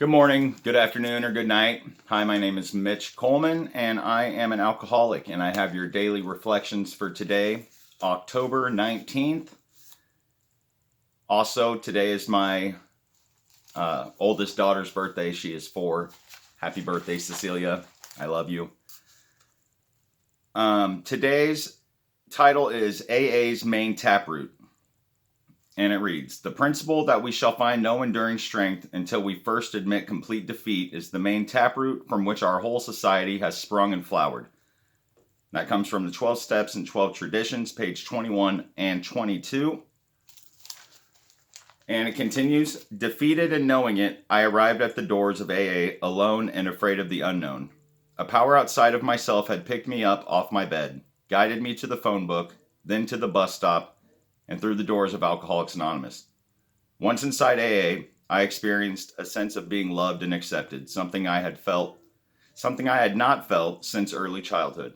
Good morning, good afternoon, or good night. Hi, my name is Mitch Coleman, and I am an alcoholic, and I have your daily reflections for today, October 19th. Also, today is my oldest daughter's birthday. She is 4. Happy birthday, Cecilia. I love you. Today's title is AA's Main Taproot. And it reads, the principle that we shall find no enduring strength until we first admit complete defeat is the main taproot from which our whole society has sprung and flowered. That comes from the 12 Steps and 12 Traditions, page 21 and 22. And it continues, defeated and knowing it, I arrived at the doors of AA alone and afraid of the unknown. A power outside of myself had picked me up off my bed, guided me to the phone book, then to the bus stop, and through the doors of Alcoholics Anonymous. Once inside AA, I experienced a sense of being loved and accepted, something I had not felt since early childhood.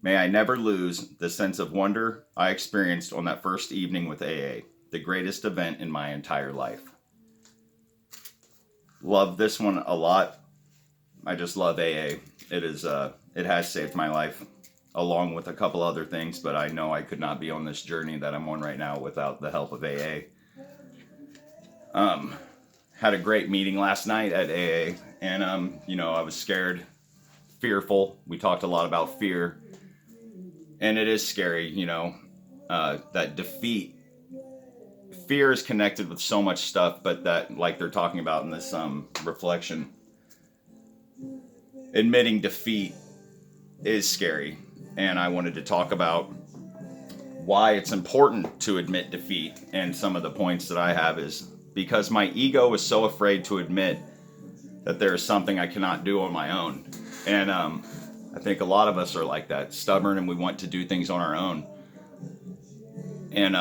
May I never lose the sense of wonder I experienced on that first evening with AA, the greatest event in my entire life. Love this one a lot. I just love AA. It has saved my life, along with a couple other things, but I know I could not be on this journey that I'm on right now without the help of AA. Had a great meeting last night at AA, and I was scared, fearful. We talked a lot about fear, and it is scary, that defeat. Fear is connected with so much stuff, but that, like they're talking about in this reflection, admitting defeat is scary. And I wanted to talk about why it's important to admit defeat. And some of the points that I have is because my ego is so afraid to admit that there is something I cannot do on my own. And I think a lot of us are like that, stubborn, and we want to do things on our own. And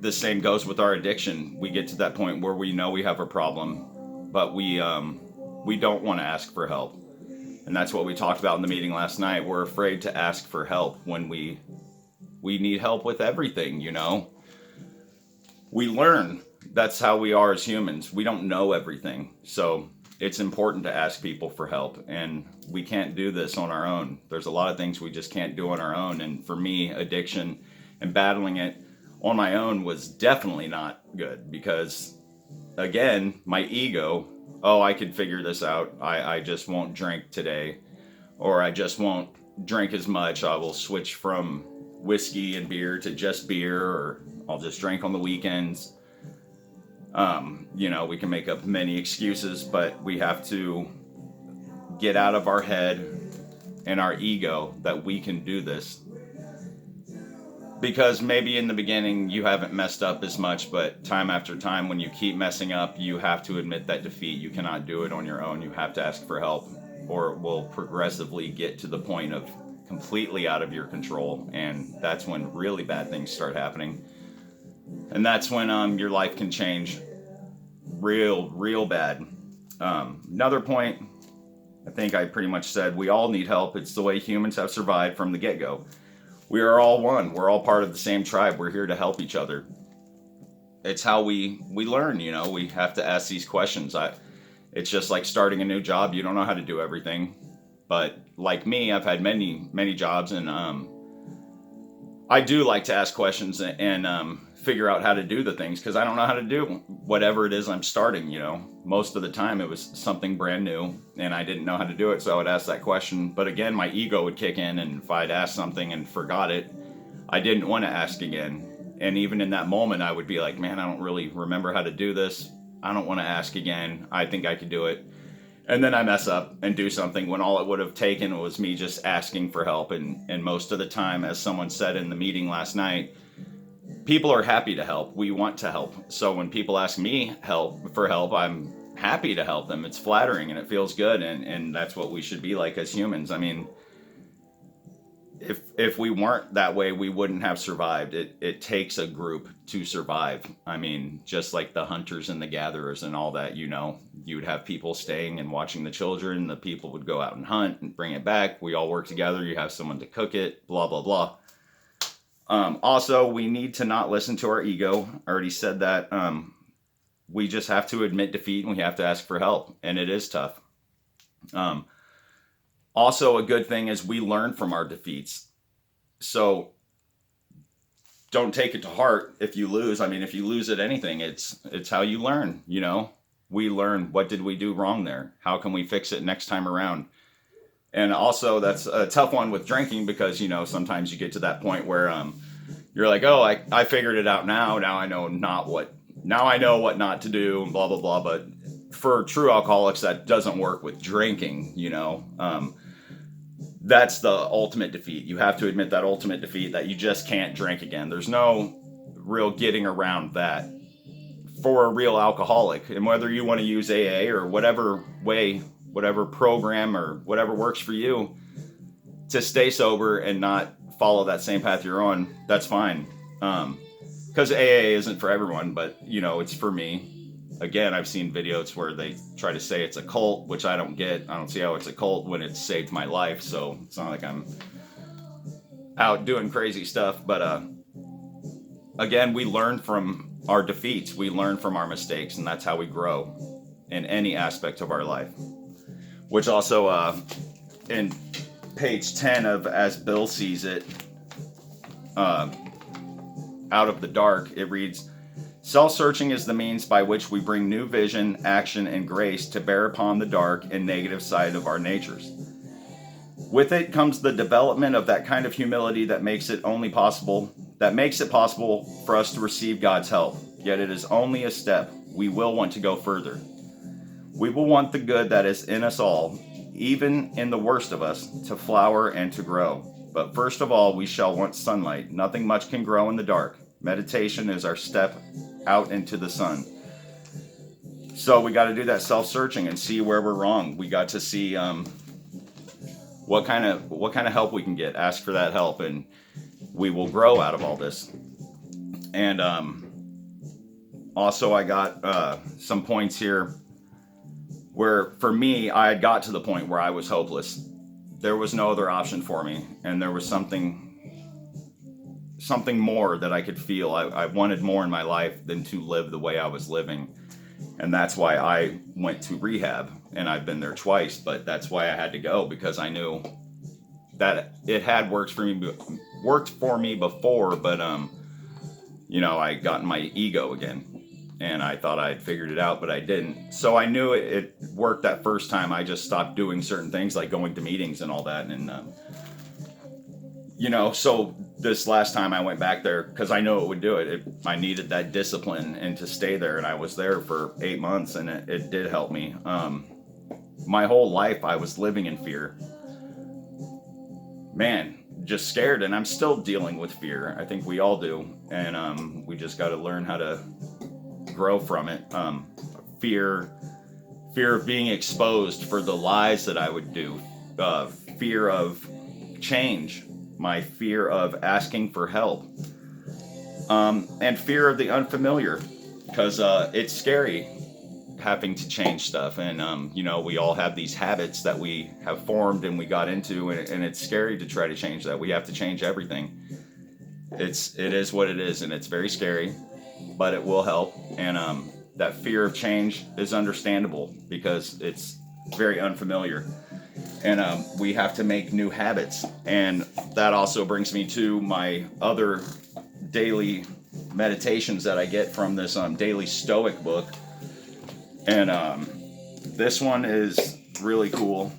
the same goes with our addiction. We get to that point where we know we have a problem, but we don't want to ask for help. And that's what we talked about in the meeting last night. We're afraid to ask for help when we need help with everything, We learn. That's how we are as humans. We don't know everything. So it's important to ask people for help. And we can't do this on our own. There's a lot of things we just can't do on our own. And for me, addiction and battling it on my own was definitely not good because, again, my ego, I could figure this out. I just won't drink today, or I just won't drink as much. I will switch from whiskey and beer to just beer, or I'll just drink on the weekends. We can make up many excuses, but we have to get out of our head and our ego that we can do this. Because maybe in the beginning you haven't messed up as much, but time after time when you keep messing up, you have to admit that defeat. You cannot do it on your own. You have to ask for help, or it will progressively get to the point of completely out of your control, and that's when really bad things start happening. And that's when your life can change real bad. Another point, I think I pretty much said, we all need help. It's the way humans have survived from the get-go. We are all one. We're all part of the same tribe. We're here to help each other. It's how we learn, we have to ask these questions. It's just like starting a new job. You don't know how to do everything. But like me, I've had many jobs, and I do like to ask questions and figure out how to do the things, because I don't know how to do whatever it is I'm starting, Most of the time it was something brand new and I didn't know how to do it, so I would ask that question. But again, my ego would kick in, and if I'd asked something and forgot it, I didn't want to ask again. And even in that moment, I would be like, man, I don't really remember how to do this. I don't want to ask again. I think I could do it. And then I mess up and do something when all it would have taken was me just asking for help. And most of the time, as someone said in the meeting last night, people are happy to help. We want to help. So when people ask me for help, I'm happy to help them. It's flattering and it feels good. And that's what we should be like as humans. I mean, if we weren't that way, we wouldn't have survived. It takes a group to survive. I mean, just like the hunters and the gatherers and all that, you would have people staying and watching the children. The people would go out and hunt and bring it back. We all work together. You have someone to cook it, blah, blah, blah. Also, we need to not listen to our ego. I already said that. we just have to admit defeat and we have to ask for help. And it is tough. Also, a good thing is we learn from our defeats. So don't take it to heart if you lose. I mean, if you lose at anything, it's how you learn, you know. We learn, what did we do wrong there? How can we fix it next time around? And also, that's a tough one with drinking because, you know, sometimes you get to that point where you're like, oh, I figured it out now. Now I know what not to do, and blah, blah, blah. But for true alcoholics, that doesn't work with drinking, you know. That's the ultimate defeat. You have to admit that ultimate defeat, that you just can't drink again. There's no real getting around that for a real alcoholic. And whether you want to use AA or whatever way, whatever program or whatever works for you to stay sober and not follow that same path you're on, that's fine. Because AA isn't for everyone, but, you know, it's for me. Again, I've seen videos where they try to say it's a cult, which I don't get. I don't see how it's a cult when it's saved my life. So it's not like I'm out doing crazy stuff. But again, we learn from our defeats. We learn from our mistakes, and that's how we grow in any aspect of our life. Which also, in page 10 of As Bill Sees It, Out of the Dark, it reads, self-searching is the means by which we bring new vision, action, and grace to bear upon the dark and negative side of our natures. With it comes the development of that kind of humility that makes it possible for us to receive God's help. Yet it is only a step. We will want to go further. We will want the good that is in us all, even in the worst of us, to flower and to grow. But first of all, we shall want sunlight. Nothing much can grow in the dark. Meditation is our step out into the sun. So we got to do that self-searching and see where we're wrong. We got to see what kind of help we can get. Ask for that help, and we will grow out of all this. And also, I got some points here where, for me, I had got to the point where I was hopeless. There was no other option for me, and there was something more that I could feel. I wanted more in my life than to live the way I was living. And that's why I went to rehab, and I've been there twice, but that's why I had to go, because I knew that it had worked for me before, but you know, I got in my ego again, and I thought I had figured it out, but I didn't. So I knew it worked that first time. I just stopped doing certain things like going to meetings and all that, and you know, so this last time I went back there, because I know it would do it. I needed that discipline and to stay there, and I was there for 8 months, and it did help me. My whole life I was living in fear. Man, just scared, and I'm still dealing with fear. I think we all do, and we just got to learn how to grow from it. Fear of being exposed for the lies that I would do. Fear of change. My fear of asking for help, and fear of the unfamiliar, because it's scary having to change stuff. And you know, we all have these habits that we have formed and we got into, and it's scary to try to change that. We have to change everything. It is what it is, and it's very scary, but it will help. And that fear of change is understandable because it's very unfamiliar. And we have to make new habits. And that also brings me to my other daily meditations that I get from this daily Stoic book. And this one is really cool.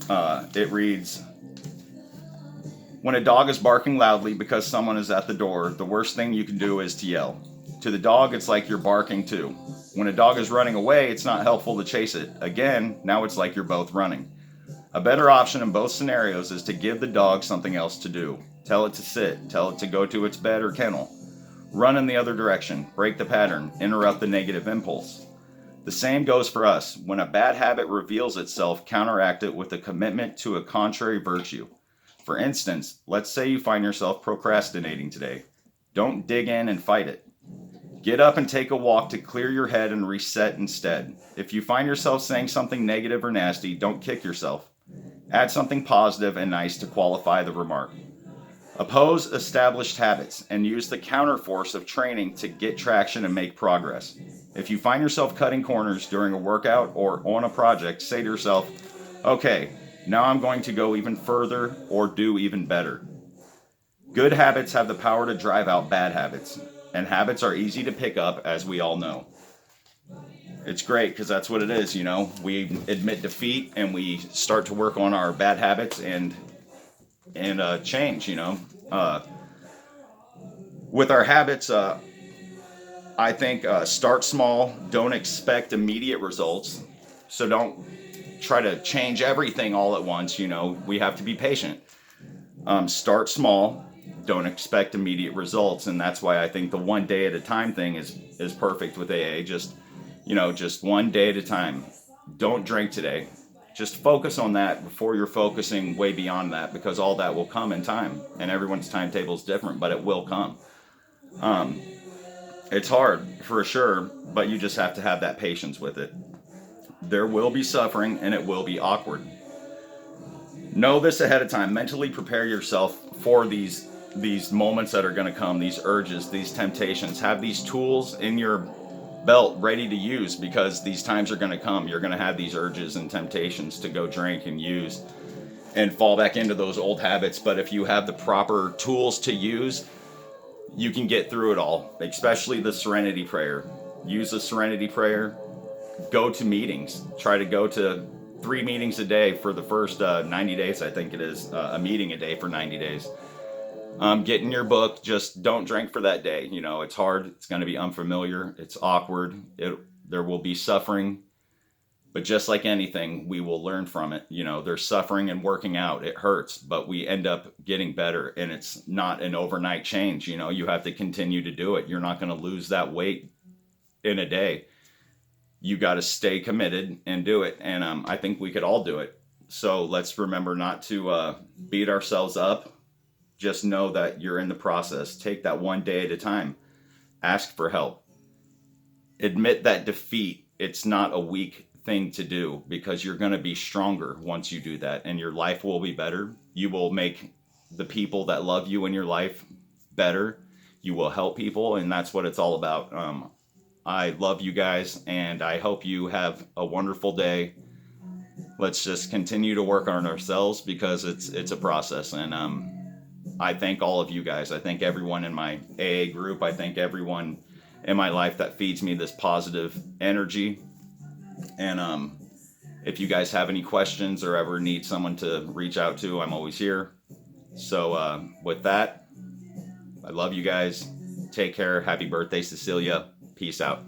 It reads, when a dog is barking loudly because someone is at the door, the worst thing you can do is to yell. To the dog, it's like you're barking too. When a dog is running away, it's not helpful to chase it. Again, now it's like you're both running. A better option in both scenarios is to give the dog something else to do. Tell it to sit, tell it to go to its bed or kennel. Run in the other direction, break the pattern, interrupt the negative impulse. The same goes for us. When a bad habit reveals itself, counteract it with a commitment to a contrary virtue. For instance, let's say you find yourself procrastinating today. Don't dig in and fight it. Get up and take a walk to clear your head and reset instead. If you find yourself saying something negative or nasty, don't kick yourself. Add something positive and nice to qualify the remark. Oppose established habits and use the counterforce of training to get traction and make progress. If you find yourself cutting corners during a workout or on a project, say to yourself, okay, now I'm going to go even further or do even better. Good habits have the power to drive out bad habits, and habits are easy to pick up, as we all know. It's great because that's what it is, you know. We admit defeat and we start to work on our bad habits and change, you know. With our habits, I think start small. Don't expect immediate results. So don't try to change everything all at once. You know, we have to be patient. Start small. Don't expect immediate results, and that's why I think the 1 day at a time thing is perfect with AA. Just 1 day at a time. Don't drink today. Just focus on that before you're focusing way beyond that, because all that will come in time, and everyone's timetable is different, but it will come. It's hard for sure, but you just have to have that patience with it. There will be suffering and it will be awkward. Know this ahead of time. Mentally prepare yourself for these moments that are going to come, these urges, these temptations. Have these tools in your belt ready to use, because these times are going to come. You're going to have these urges and temptations to go drink and use and fall back into those old habits. But if you have the proper tools to use, you can get through it all, especially the serenity prayer. Use the serenity prayer. Go to meetings. Try to go to 3 meetings a day for the first 90 days, I think it is. A meeting a day for 90 days. Get in your book. Just don't drink for that day. You know, it's hard. It's going to be unfamiliar. It's awkward. There will be suffering. But just like anything, we will learn from it. You know, there's suffering and working out. It hurts, but we end up getting better. And it's not an overnight change. You know, you have to continue to do it. You're not going to lose that weight in a day. You got to stay committed and do it. And I think we could all do it. So let's remember not to beat ourselves up. Just know that you're in the process. Take that 1 day at a time. Ask for help. Admit that defeat. It's not a weak thing to do, because you're going to be stronger once you do that, and your life will be better. You will make the people that love you in your life better. You will help people, and that's what it's all about. I love you guys, and I hope you have a wonderful day. Let's just continue to work on ourselves, because it's a process. And I thank all of you guys. I thank everyone in my AA group. I thank everyone in my life that feeds me this positive energy. And if you guys have any questions or ever need someone to reach out to, I'm always here. So with that, I love you guys. Take care. Happy birthday, Cecilia. Peace out.